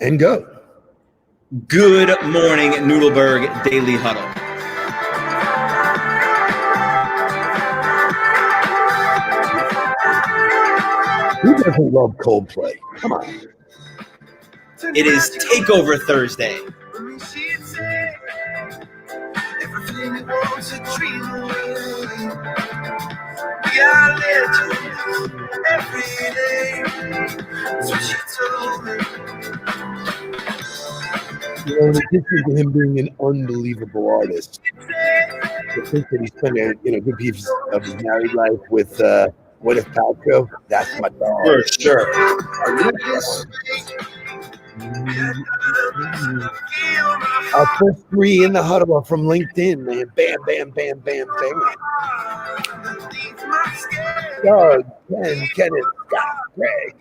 And go. Good morning, Nudelberg Daily Huddle. Who doesn't love Coldplay? Come on. It is Takeover Thursday. We are legends every day. That's what she told me. In addition to him being an unbelievable artist, I think that he spent a good piece of his married life with Gwyneth Paltrow. That's my dog. For sure. Our first three in the huddle are from LinkedIn, man. Bam, bam, bam, bam, bam. Doug, Ken, Kenneth, Scott, Greg,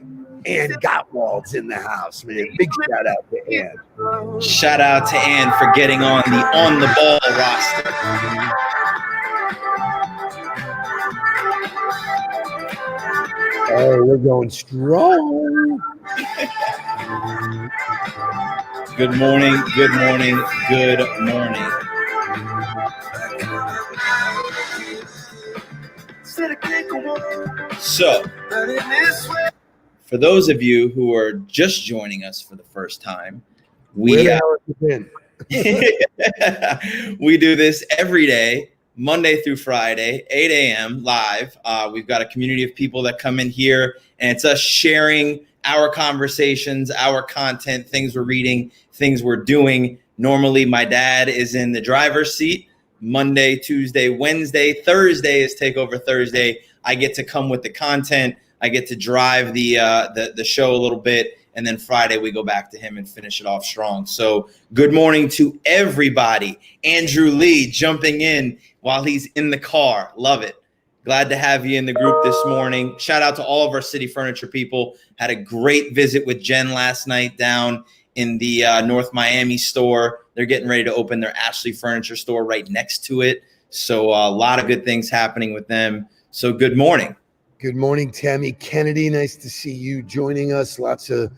and Gottwald's in the house, man. Big shout out to Ann. Shout out to Ann for getting on the ball roster. Oh, we're going strong. Good morning, good morning, good morning. So, for those of you who are just joining us for the first time, we do this every day, Monday through Friday, 8 a.m. live. We've got a community of people that come in here, and it's us sharing our conversations, our content, things we're reading, things we're doing. Normally, my dad is in the driver's seat. Monday, Tuesday, Wednesday, Thursday is Takeover Thursday. I get to come with the content. I get to drive the show a little bit, and then Friday we go back to him and finish it off strong. So good morning to everybody. Andrew Lee jumping in while he's in the car. Love it. Glad to have you in the group this morning. Shout out to all of our City Furniture people. Had a great visit with Jen last night down in the North Miami store. They're getting ready to open their Ashley Furniture store right next to it. So a lot of good things happening with them. So good morning. Good morning, Tammy Kennedy. Nice to see you joining us. Lots of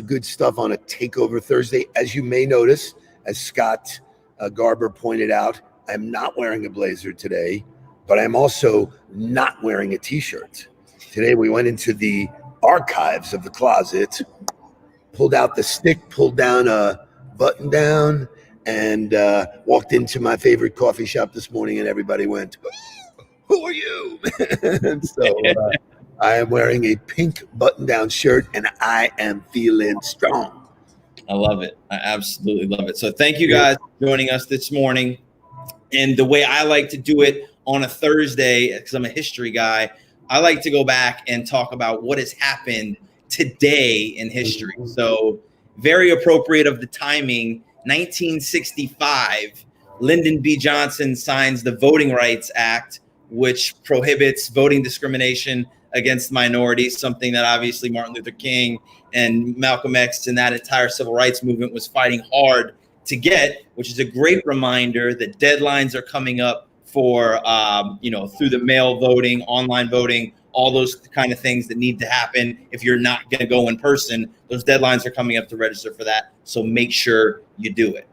good stuff on a Takeover Thursday. As you may notice, as Scott Garber pointed out, I'm not wearing a blazer today, but I'm also not wearing a t-shirt. Today we went into the archives of the closet, pulled out the stick, pulled down a button down, and walked into my favorite coffee shop this morning, and everybody went, "Who are you?" And so I am wearing a pink button-down shirt, and I am feeling strong. I love it. I absolutely love it. So thank you guys for joining us this morning. And the way I like to do it on a Thursday, because I'm a history guy, I like to go back and talk about what has happened today in history. So very appropriate of the timing. 1965, Lyndon B. Johnson signs the Voting Rights Act, which prohibits voting discrimination against minorities, something that obviously Martin Luther King and Malcolm X and that entire civil rights movement was fighting hard to get, which is a great reminder that deadlines are coming up for, through the mail voting, online voting, all those kind of things that need to happen. If you're not going to go in person, those deadlines are coming up to register for that. So make sure you do it.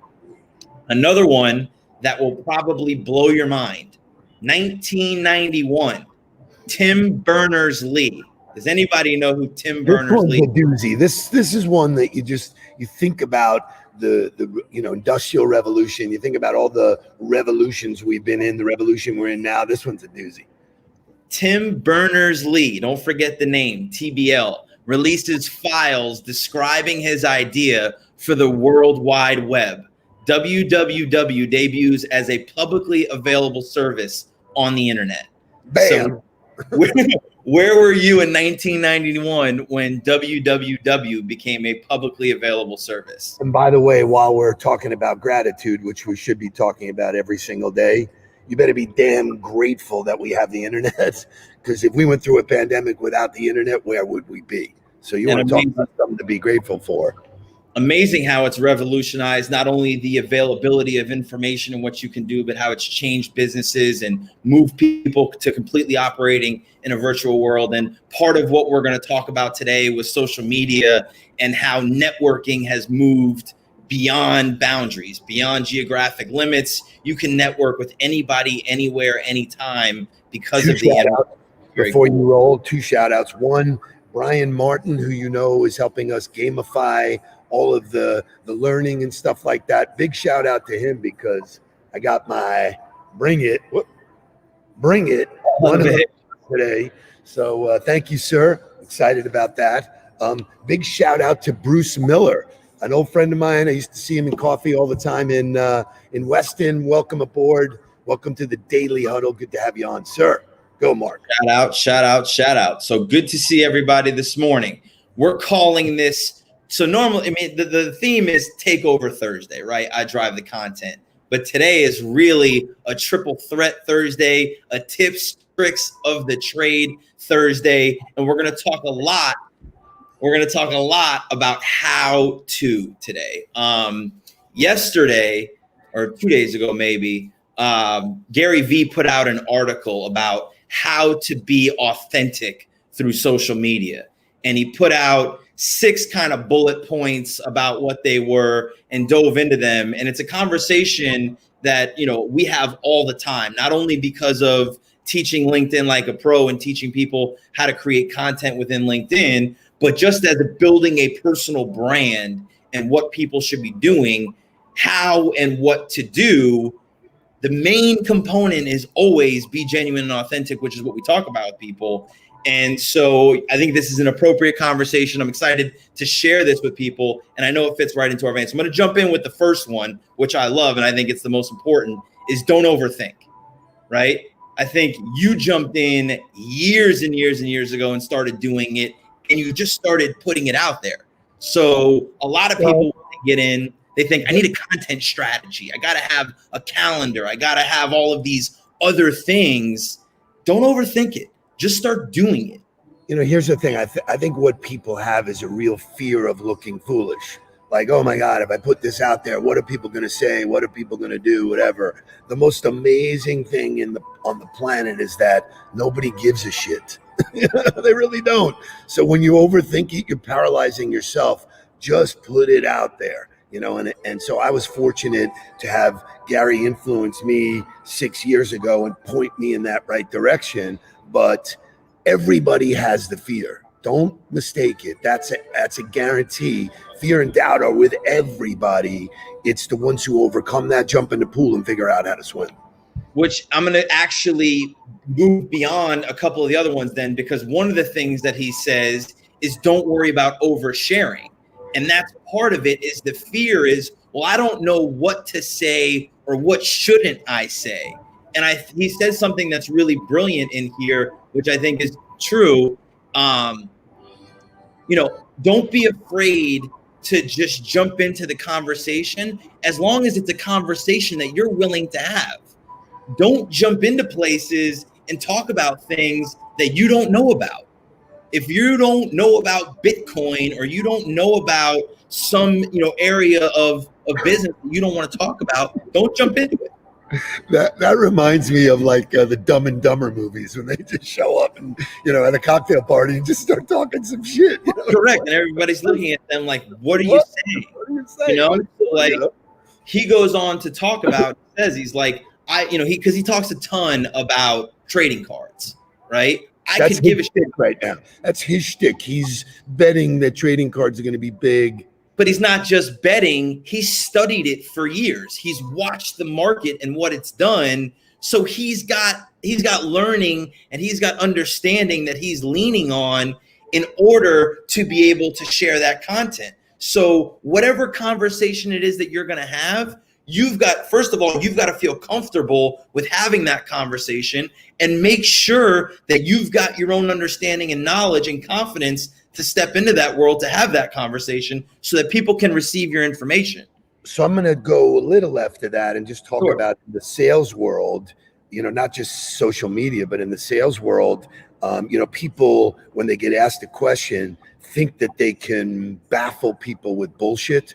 Another one that will probably blow your mind. 1991, Tim Berners-Lee. Does anybody know who Tim Berners-Lee is? This one's a doozy. This is one that you think about the Industrial Revolution. You think about all the revolutions we've been in, the revolution we're in now. This one's a doozy. Tim Berners-Lee, don't forget the name, TBL, released his files describing his idea for the World Wide Web. www debuts as a publicly available service on the internet. Bam. So where were you in 1991 when www became a publicly available service? And by the way, while we're talking about gratitude, which we should be talking about every single day, you better be damn grateful that we have the internet, because if we went through a pandemic without the internet, where would we be? So you want to talk about something to be grateful for. amazing how it's revolutionized not only the availability of information and what you can do, but how it's changed businesses and moved people to completely operating in a virtual world. And part of what we're going to talk about today was social media and how networking has moved beyond boundaries, beyond geographic limits. You can network with anybody, anywhere, anytime because of the internet. Before you roll, 2 shout outs. One, Brian Martin, who you know is helping us gamify all of the learning and stuff like that. Big shout out to him because I got my bring it one of them today. So thank you, sir. Excited about that. Big shout out to Bruce Miller, an old friend of mine. I used to see him in coffee all the time in Weston. Welcome aboard. Welcome to the Daily Huddle. Good to have you on, sir. Go, Mark. Shout out, shout out, shout out. So good to see everybody this morning. We're calling this, so normally, I mean, the theme is Takeover Thursday, right? I drive the content. But today is really a triple threat Thursday, a tips, tricks of the trade Thursday. And we're going to talk a lot. We're going to talk a lot about how to today. Yesterday, or 2 days ago, maybe, Gary Vee put out an article about how to be authentic through social media. And he put out 6 kind of bullet points about what they were and dove into them. And it's a conversation that, you know, we have all the time, not only because of teaching LinkedIn like a pro and teaching people how to create content within LinkedIn, but just as building a personal brand and what people should be doing, how and what to do. The main component is always be genuine and authentic, which is what we talk about with people. And so I think this is an appropriate conversation. I'm excited to share this with people, and I know it fits right into our vein. So I'm going to jump in with the first one, which I love, and I think it's the most important, is don't overthink, right? I think you jumped in years and years and years ago and started doing it, and you just started putting it out there. So a lot of people get in, they think, I need a content strategy. I got to have a calendar. I got to have all of these other things. Don't overthink it. Just start doing it. You know, here's the thing. I think what people have is a real fear of looking foolish. Like, oh my God, if I put this out there, what are people going to say? What are people going to do? Whatever. The most amazing thing on the planet is that nobody gives a shit. They really don't. So when you overthink it, you're paralyzing yourself. Just put it out there. You know, and so I was fortunate to have Gary influence me 6 years ago and point me in that right direction. But everybody has the fear. Don't mistake it. That's a guarantee. Fear and doubt are with everybody. It's the ones who overcome that, jump in the pool and figure out how to swim. Which I'm going to actually move beyond a couple of the other ones then, because one of the things that he says is don't worry about oversharing. And that's part of it, is the fear is, well, I don't know what to say or what shouldn't I say. And he says something that's really brilliant in here, which I think is true. You know, don't be afraid to just jump into the conversation as long as it's a conversation that you're willing to have. Don't jump into places and talk about things that you don't know about. If you don't know about Bitcoin or you don't know about some, you know, area of business that you don't want to talk about, don't jump into it. That reminds me of like the Dumb and Dumber movies when they just show up and, you know, at a cocktail party and just start talking some shit. You know? Correct. And everybody's looking at them like, what are you saying? What are you saying? You know, like he goes on to talk about, says he's like, because he talks a ton about trading cards, right? I could give a shit right now. That's his shtick. He's betting that trading cards are going to be big. But he's not just betting. He's studied it for years. He's watched the market and what it's done. So he's got learning and he's got understanding that he's leaning on in order to be able to share that content. So whatever conversation it is that you're going to have, first of all, you've got to feel comfortable with having that conversation and make sure that you've got your own understanding and knowledge and confidence to step into that world, to have that conversation so that people can receive your information. So I'm going to go a little after that and just talk about the sales world, you know, not just social media, but in the sales world, you know, people, when they get asked a question, think that they can baffle people with bullshit,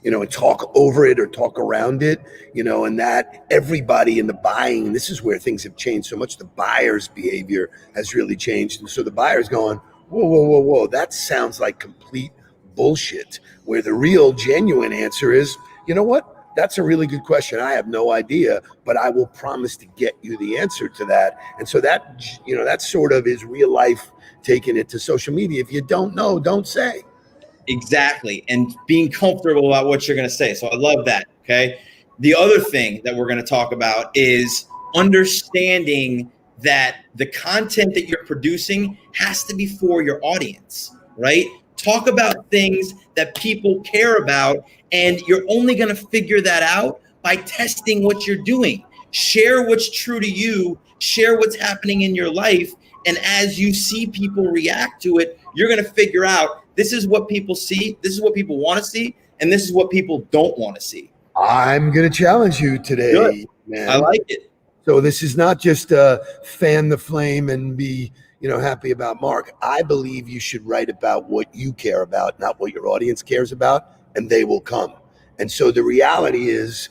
and talk over it or talk around it, and that everybody in the buying, this is where things have changed so much. The buyer's behavior has really changed. And so the buyer's going, whoa, whoa, whoa, whoa, that sounds like complete bullshit. Where the real genuine answer is, you know what? That's a really good question. I have no idea, but I will promise to get you the answer to that. And so that, that sort of is real life taking it to social media. If you don't know, don't say. Exactly. And being comfortable about what you're going to say. So I love that. Okay. The other thing that we're going to talk about is understanding that the content that you're producing has to be for your audience, right? Talk about things that people care about, and you're only going to figure that out by testing what you're doing. Share what's true to you, share what's happening in your life. And as you see people react to it, you're going to figure out this is what people see, this is what people want to see, and this is what people don't want to see. I'm going to challenge you today, Good. man. I like it. So this is not just fan the flame and be, happy about Mark. I believe you should write about what you care about, not what your audience cares about, and they will come. And so the reality is,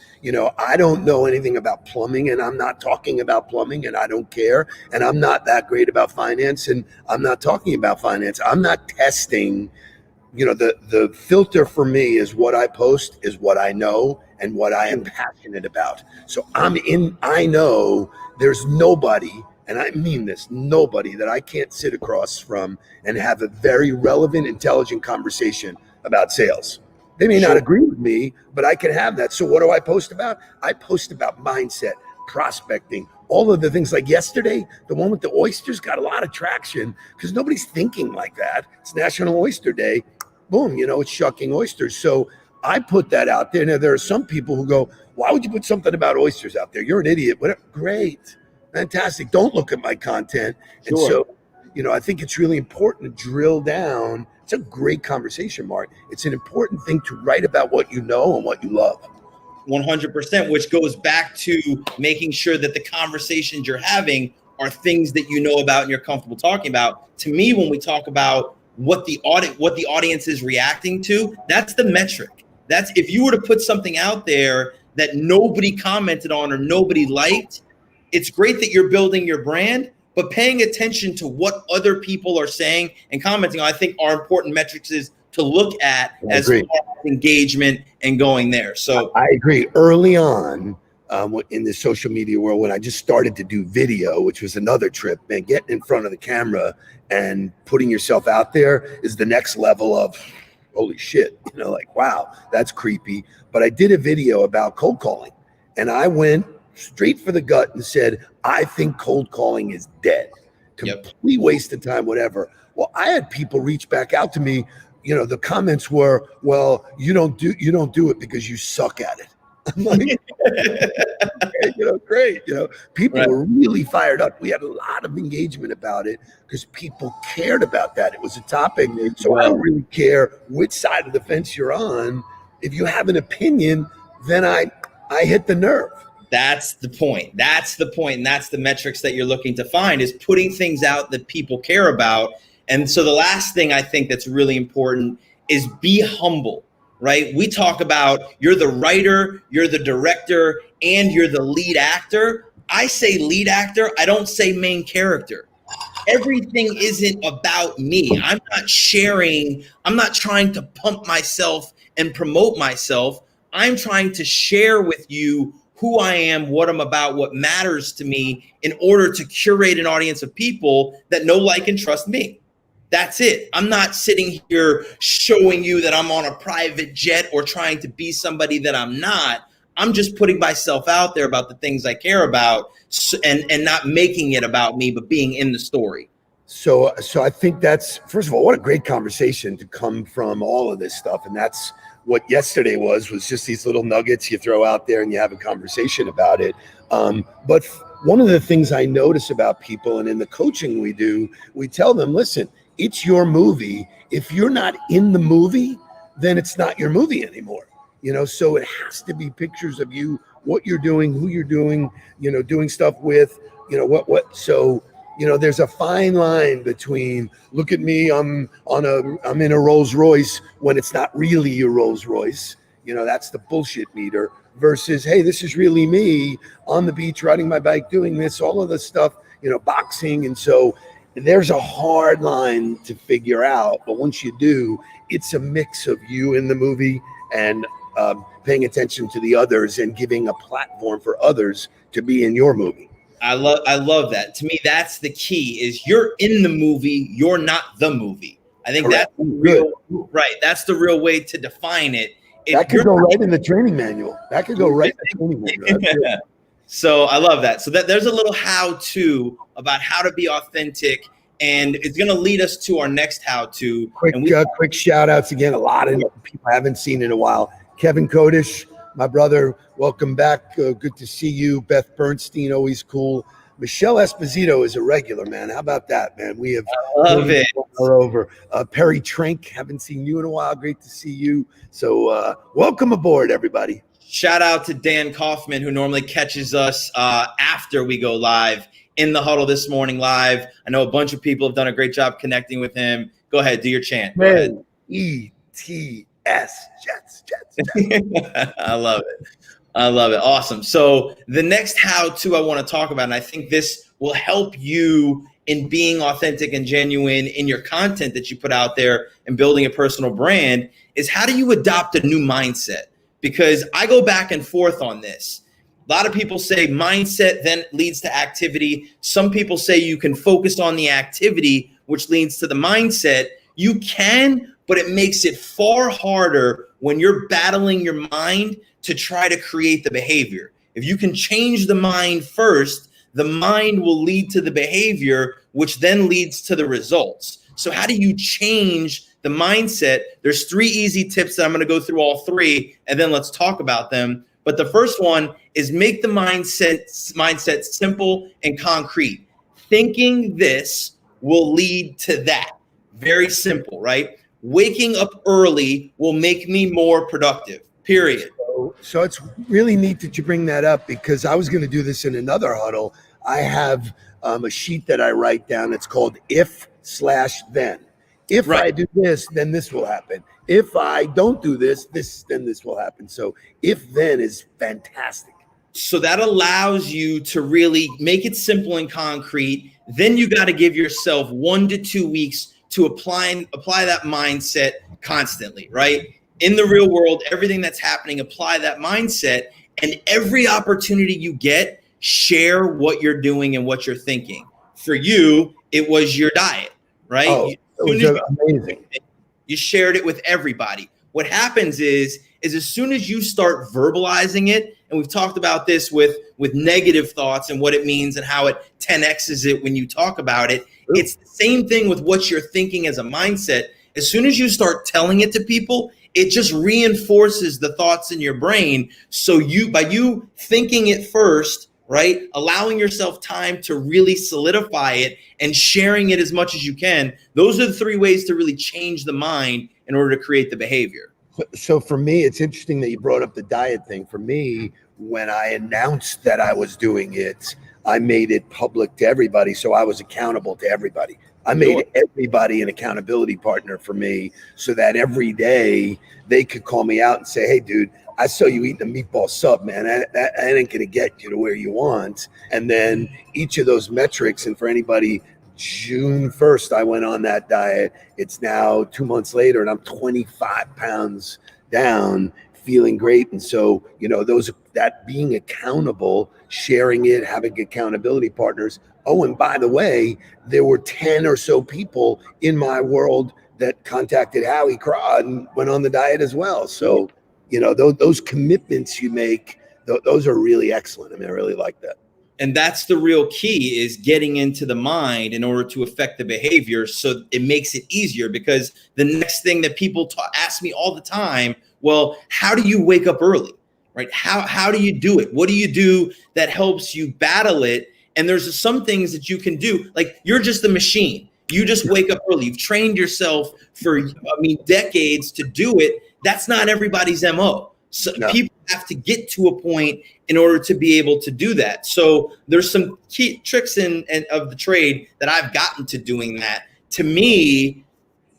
I don't know anything about plumbing, and I'm not talking about plumbing, and I don't care. And I'm not that great about finance, and I'm not talking about finance. I'm not testing. The filter for me is what I post is what I know and what I am passionate about. So I know there's nobody, and I mean this, nobody that I can't sit across from and have a very relevant, intelligent conversation about sales. They may not agree with me, but I can have that. So what do I post about? I post about mindset, prospecting, all of the things. Like yesterday, the one with the oysters got a lot of traction because nobody's thinking like that. It's National Oyster Day. Boom, it's shucking oysters. So I put that out there. Now, there are some people who go, why would you put something about oysters out there? You're an idiot. Whatever. Great. Fantastic. Don't look at my content. And so, I think it's really important to drill down. It's a great conversation, Mark. It's an important thing to write about what you know and what you love. 100%, which goes back to making sure that the conversations you're having are things that you know about and you're comfortable talking about. To me, when we talk about what the audience is reacting to, that's the metric. That's if you were to put something out there that nobody commented on or nobody liked, it's great that you're building your brand, but paying attention to what other people are saying and commenting on, I think are important metrics is to look at as far as engagement and going there. So I agree. Early on in the social media world, when I just started to do video, which was another trip, man, getting in front of the camera and putting yourself out there is the next level of holy shit, like, wow, that's creepy. But I did a video about cold calling, and I went straight for the gut and said, I think cold calling is dead. Complete waste of time, whatever. Well, I had people reach back out to me. The comments were, well, you don't do it because you suck at it. I'm like, okay, great. People were really fired up. We had a lot of engagement about it because people cared about that. It was a topic. So I don't really care which side of the fence you're on. If you have an opinion, then I hit the nerve. That's the point. That's the point. And that's the metrics that you're looking to find is putting things out that people care about. And so the last thing I think that's really important is be humble, right? We talk about you're the writer, you're the director, and you're the lead actor. I say lead actor. I don't say main character. Everything isn't about me. I'm not sharing. I'm not trying to pump myself and promote myself. I'm trying to share with you who I am, what I'm about, what matters to me in order to curate an audience of people that know, like, and trust me. That's it. I'm not sitting here showing you that I'm on a private jet or trying to be somebody that I'm not. I'm just putting myself out there about the things I care about and not making it about me, but being in the story. So I think that's, first of all, what a great conversation to come from all of this stuff. And that's what yesterday was just these little nuggets you throw out there and you have a conversation about it. But one of the things I notice about people, and in the coaching we do, we tell them, listen, it's your movie. If you're not in the movie, then it's not your movie anymore. So it has to be pictures of you, what you're doing, who you're doing, doing stuff with, what. So there's a fine line between look at me, I'm in a Rolls Royce when it's not really a Rolls Royce. That's the bullshit meter versus, hey, this is really me on the beach, riding my bike, doing this, all of this stuff, boxing. And so there's a hard line to figure out. But once you do, it's a mix of you in the movie and paying attention to the others and giving a platform for others to be in your movie. I love that. To me, that's the key is you're in the movie. You're not the movie. I think Correct. That's real, right. That's the real way to define it. That could go right in the training manual. That could go right in the training manual. Yeah. So I love that. So there's a little how-to about how to be authentic, and it's going to lead us to our next how-to. Quick shout-outs again. A lot of people I haven't seen in a while. Kevin Kodish, my brother, welcome back. Good to see you. Beth Bernstein, always cool. Michelle Esposito is a regular, man. How about that, man? We have love it. Over. Perry Trank, haven't seen you in a while. Great to see you. So welcome aboard, everybody. Shout out to Dan Kaufman, who normally catches us after we go live in the Huddle this morning live. I know a bunch of people have done a great job connecting with him. Go ahead, do your chant. Go ahead. E-T-S, Jets. I love it. I love it. Awesome. So the next how-to I want to talk about, and I think this will help you in being authentic and genuine in your content that you put out there and building a personal brand, is how do you adopt a new mindset? Because I go back and forth on this. A lot of people say mindset then leads to activity. Some people say you can focus on the activity, which leads to the mindset. You can, but it makes it far harder when you're battling your mind to try to create the behavior. If you can change the mind first, the mind will lead to the behavior, which then leads to the results. So how do you change the mindset? There's 3 easy tips that I'm going to go through all 3, and then let's talk about them. But the first one is make the mindset simple and concrete. Thinking this will lead to that. Very simple, right? Waking up early will make me more productive, period. So it's really neat that you bring that up, because I was going to do this in another huddle. I have a sheet that I write down. It's called if/then. If I do this, then this will happen. If I don't do this, then this will happen. So if/then is fantastic. So that allows you to really make it simple and concrete. Then you got to give yourself 1 to 2 weeks to apply that mindset constantly, right? In the real world, everything that's happening, apply that mindset, and every opportunity you get, share what you're doing and what you're thinking. For you, it was your diet, right? Oh, it was amazing. You shared it with everybody. What happens is as soon as you start verbalizing it, and we've talked about this with negative thoughts and what it means and how it 10x's it when you talk about it, it's the same thing with what you're thinking as a mindset. As soon as you start telling it to people, it just reinforces the thoughts in your brain. So by you thinking it first, right, allowing yourself time to really solidify it and sharing it as much as you can, those are the 3 ways to really change the mind in order to create the behavior. So for me, it's interesting that you brought up the diet thing. For me, when I announced that I was doing it, I made it public to everybody, so I was accountable to everybody. I made everybody an accountability partner for me, so that every day they could call me out and say, hey, dude, I saw you eating a meatball sub, man. I ain't going to get you to where you want. And then each of those metrics, and for anybody, June 1st, I went on that diet. It's now 2 months later, and I'm 25 pounds down, feeling great. And so, that being accountable, sharing it, having accountability partners. Oh, and by the way, there were 10 or so people in my world that contacted Howie Craw and went on the diet as well. So, those commitments you make, those are really excellent. I mean, I really like that. And that's the real key, is getting into the mind in order to affect the behavior. So it makes it easier, because the next thing that people ask me all the time, well, how do you wake up early, right? How do you do it? What do you do that helps you battle it? And there's some things that you can do. Like, you're just a machine. You just wake up early. You've trained yourself for, decades to do it. That's not everybody's MO. So No. people have to get to a point in order to be able to do that. So there's some key tricks of the trade that I've gotten to doing that. To me,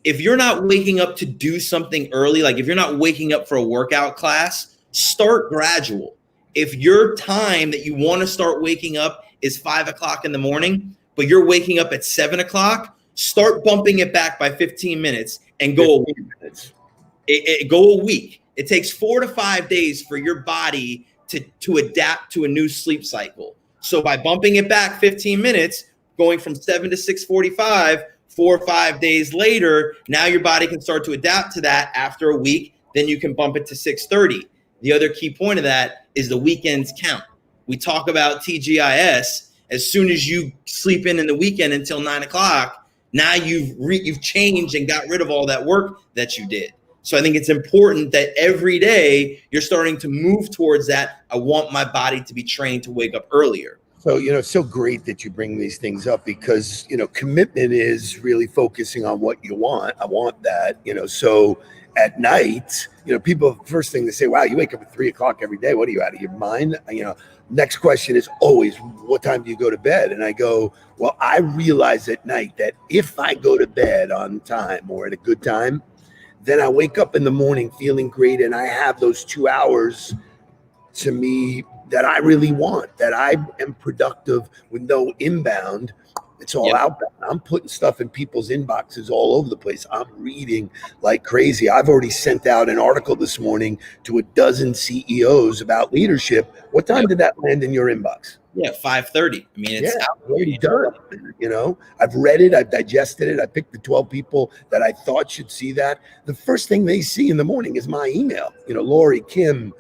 if you're not waking up to do something early, like if you're not waking up for a workout class, start gradual. If your time that you want to start waking up is 5 o'clock in the morning, but you're waking up at 7 o'clock, start bumping it back by 15 minutes and go a week. Go a week. It takes 4 to 5 days for your body to adapt to a new sleep cycle. So by bumping it back 15 minutes, going from 7 to 6:45, 4 or 5 days later, now your body can start to adapt to that after a week. Then you can bump it to 6:30. The other key point of that is the weekends count. We talk about TGIS. As soon as you sleep in the weekend until 9 o'clock, now you've changed and got rid of all that work that you did. So I think it's important that every day you're starting to move towards that. I want my body to be trained to wake up earlier. So, it's so great that you bring these things up because, commitment is really focusing on what you want. I want that, so at night, people, first thing they say, wow, you wake up at 3 o'clock every day. What are you, out of your mind? Next question is always, what time do you go to bed? And I go, well, I realize at night that if I go to bed on time or at a good time, then I wake up in the morning feeling great. And I have those 2 hours to me that I really want, that I am productive with no inbound. It's all outbound. I'm putting stuff in people's inboxes all over the place. I'm reading like crazy. I've already sent out an article this morning to a dozen CEOs about leadership. What time did that land in your inbox? Yeah, 5:30. I mean, it's already done. I've read it. I've digested it. I picked the 12 people that I thought should see that. The first thing they see in the morning is my email. Lori, Kim,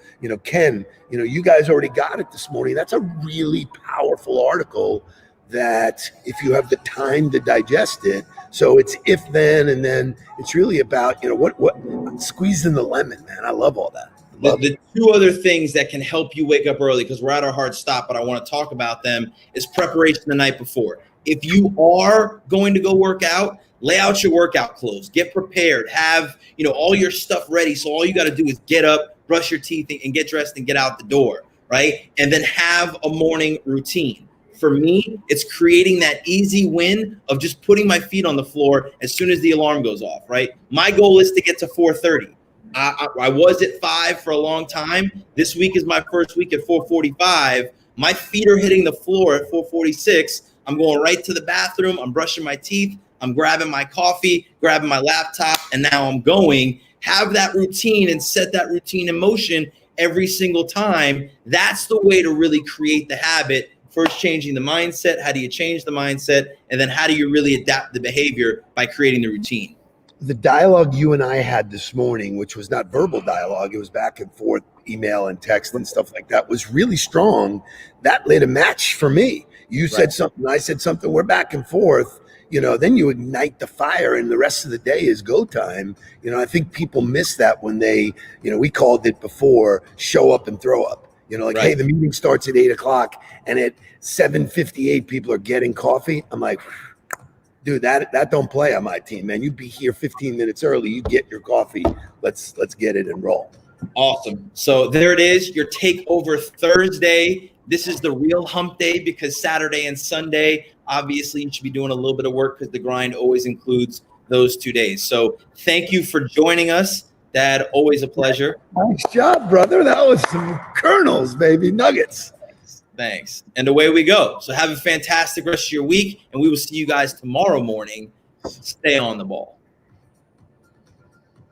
Ken, you guys already got it this morning. That's a really powerful article that if you have the time to digest it. So it's if then, and then it's really about, what squeezing the lemon, man. I love all that. The two other things that can help you wake up early, because we're at our hard stop, but I want to talk about them, is preparation the night before. If you are going to go work out, lay out your workout clothes, get prepared, have, all your stuff ready. So all you got to do is get up, brush your teeth and get dressed and get out the door. Right. And then have a morning routine. For me, it's creating that easy win of just putting my feet on the floor as soon as the alarm goes off. Right. My goal is to get to 4:30. I was at 5 for a long time. This week is my first week at 4:45. My feet are hitting the floor at 4:46. I'm going right to the bathroom. I'm brushing my teeth. I'm grabbing my coffee, grabbing my laptop, and now I'm going. Have that routine and set that routine in motion every single time. That's the way to really create the habit. First, changing the mindset. How do you change the mindset? And then how do you really adapt the behavior by creating the routine? The dialogue you and I had this morning, which was not verbal dialogue, it was back and forth, email and text and stuff like that, was really strong. That lit a match for me. You said something, I said something, we're back and forth, then you ignite the fire and the rest of the day is go time. I think people miss that when they, we called it before, show up and throw up. Hey, the meeting starts at 8 o'clock and at 7:58 people are getting coffee. I'm like, dude, that don't play on my team, man. You'd be here 15 minutes early. You get your coffee. Let's get it and roll. Awesome. So there it is, your takeover Thursday. This is the real hump day because Saturday and Sunday, obviously, you should be doing a little bit of work because the grind always includes those 2 days. So thank you for joining us. Dad, always a pleasure. Nice job, brother. That was some kernels, baby, nuggets. Thanks. And away we go. So have a fantastic rest of your week, and we will see you guys tomorrow morning. Stay on the ball.